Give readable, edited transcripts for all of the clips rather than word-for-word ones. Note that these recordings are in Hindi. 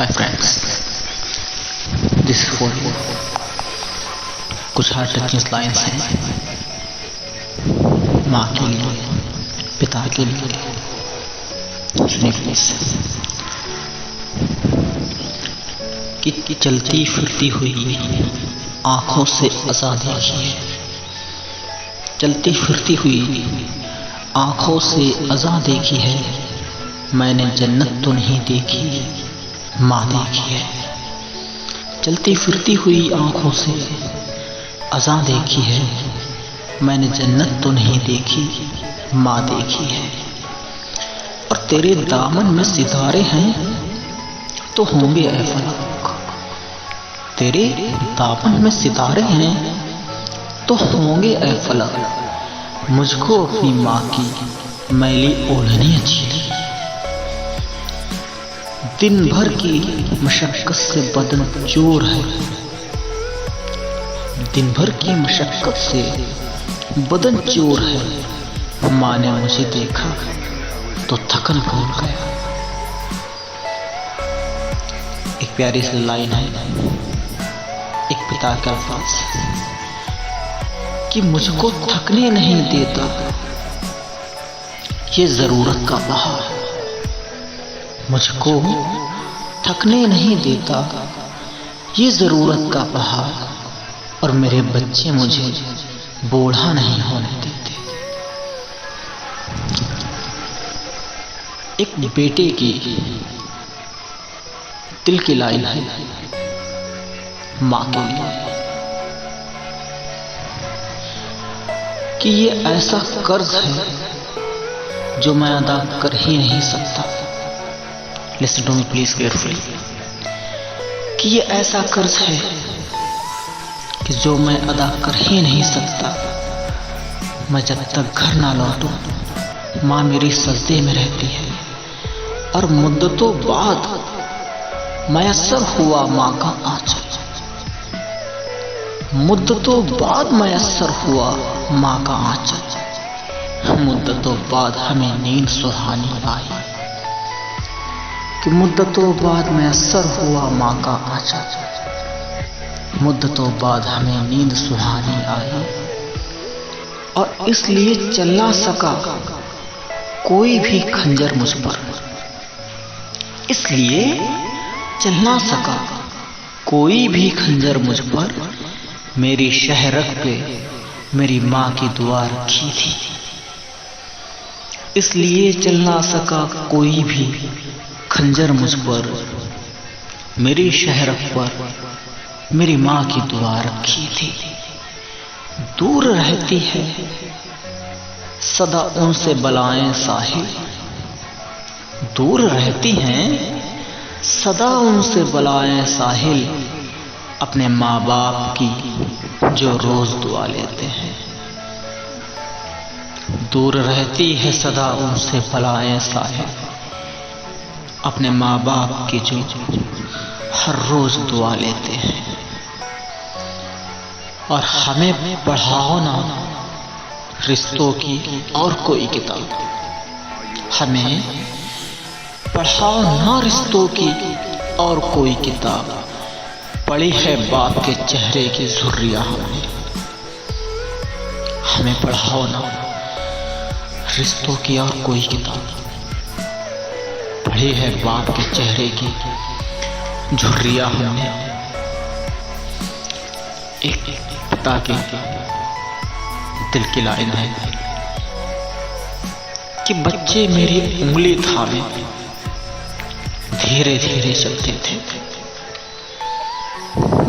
Hi friends, this for you. कुछ हार्ट टचिंग लाइन्स हैं माँ के लिए, पिता के लिए। सुनिए प्लीज। कि चलती फिरती हुई आंखों से अज़ा देखिए, चलती फिरती हुई आंखों से अज़ा देखी है। मैंने जन्नत तो नहीं देखी, माँ देखी है। चलती फिरती हुई आंखों से अज़ा देखी है। मैंने जन्नत तो नहीं देखी, माँ देखी है। और तेरे दामन में सितारे हैं तो होंगे ऐ फलक। तेरे दामन में सितारे हैं तो होंगे ऐ फलक। मुझको अपनी माँ की मैली ओढ़नी अच्छी थी। दिन भर की मशक्कत से बदन चूर है। दिन भर की मशक्कत से बदन चूर है। माँ ने मुझे देखा तो थकन भूल गया। एक प्यारी सी लाइन है, एक पिता के अल्फाज कि मुझको थकने नहीं देता ये जरूरत का बहार। मुझको थकने नहीं देता ये जरूरत का बहार। और मेरे बच्चे मुझे बूढ़ा नहीं होने देते। एक बेटे की दिल की लाइन है माँ के लिए कि ये ऐसा कर्ज है जो मैं अदा कर ही नहीं सकता। Listen to me please carefully. कि ये ऐसा कर्ज है कि जो मैं अदा कर ही नहीं सकता। मैं जब तक घर ना लौटूं माँ मेरी सजदे में रहती है। और मुद्दतों बाद मयस्सर हुआ माँ का आंचल। मुद्दतों बाद मयस्सर हुआ माँ का आंचल। मुद्दतों बाद हमें नींद सुहानी आई। कि मुद्दतों बाद मयस्सर हुआ माँ का आंचल। मुद्दतों बाद हमें नींद सुहानी आई। और इसलिए चल ना सका कोई भी खंजर मुझ पर। इसलिए चल ना सका कोई भी खंजर मुझ पर। मेरी शहरक पे मेरी माँ की दुआ रखी थी। इसलिए चल ना सका कोई भी खंजर मुझ पर। मेरी शहरक पर मेरी माँ की दुआ रखी थी। दूर रहती है सदा उनसे बलाएं साहिल। दूर रहती हैं सदा उनसे बलाएं साहिल। अपने माँ बाप की जो रोज दुआ लेते हैं। दूर रहती है सदा उनसे बलाएं साहिल। अपने माँ बाप की जो हर रोज दुआ लेते हैं। और हमें पढ़ाओ ना रिश्तों की और कोई किताब। हमें पढ़ाओ ना रिश्तों की और कोई किताब। पढ़ी है बाप के चेहरे की झुर्रियां हमने। हमें पढ़ाओ ना रिश्तों की और कोई किताब। पढ़ी है बाप के चेहरे की झुर्रियां हमने। एक पिता के दिल की लाइन है कि बच्चे मेरी उंगली थामे धीरे धीरे चलते थे।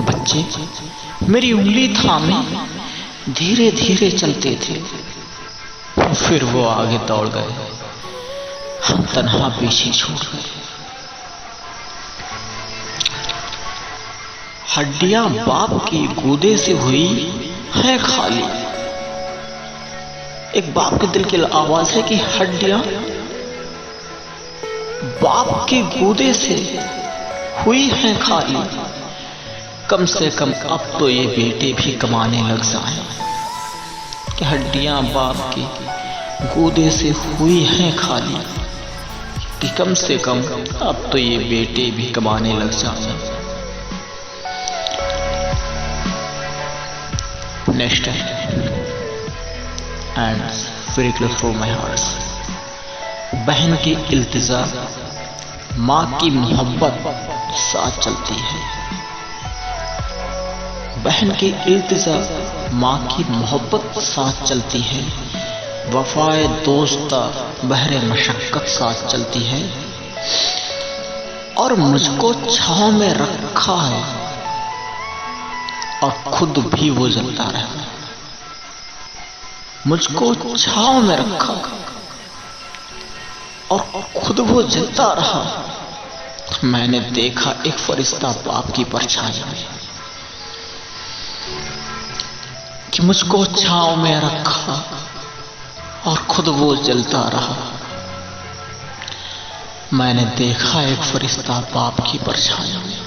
बच्चे मेरी उंगली थामे धीरे धीरे चलते थे। फिर वो आगे दौड़ गए, हम तन्हा पीछे छूट गए। हड्डियां बाप की गूदे से हुई है खाली। एक बाप के दिल की आवाज है कि हड्डियां बाप की गूदे से हुई है खाली। कम से कम अब तो ये बेटे भी कमाने लग जाएं। कि हड्डियां बाप की गूदे से हुई हैं खाली। कि कम से कम अब तो ये बेटे भी कमाने लग जाए। Next and very close for my heart. बहन की इल्तिजा, माँ की मोहब्बत साथ चलती है। बहन की इल्तिजा, माँ की मोहब्बत साथ चलती है। वफाए दोस्ता बहरे मशक्कत साथ चलती है। और मुझको छांव में रखा है और खुद भी वो जलता रहा। मुझको छांव में रखा और खुद वो जलता रहा। मैंने देखा एक फरिश्ता बाप की परछाई में कि मुझको छांव में रखा और खुद वो जलता रहा। मैंने देखा एक फरिश्ता बाप की परछाई में।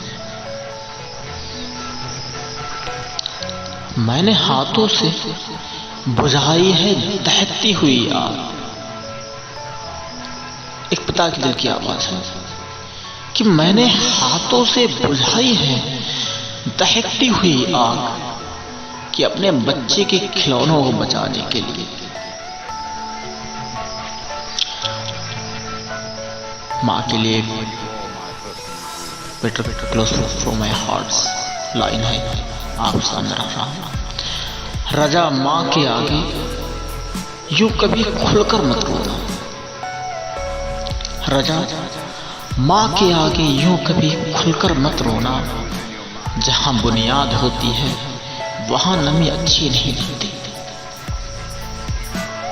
मैंने हाथों से बुझाई है दहकती हुई आग। एक पिता के दिल की आवाज है कि मैंने हाथों से बुझाई है दहकती हुई आग, कि अपने बच्चे के खिलौनों को बचाने के लिए। माँ के लिए better close from my heart line है, आप सामने रख रहा हूं। रजा, माँ के आगे यूं कभी खुलकर मत रोना। रजा, माँ के आगे यूं कभी खुलकर मत रोना। जहां बुनियाद होती है वहां नमी अच्छी नहीं लगती।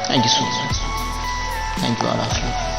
Thank you so much. Thank you all of you.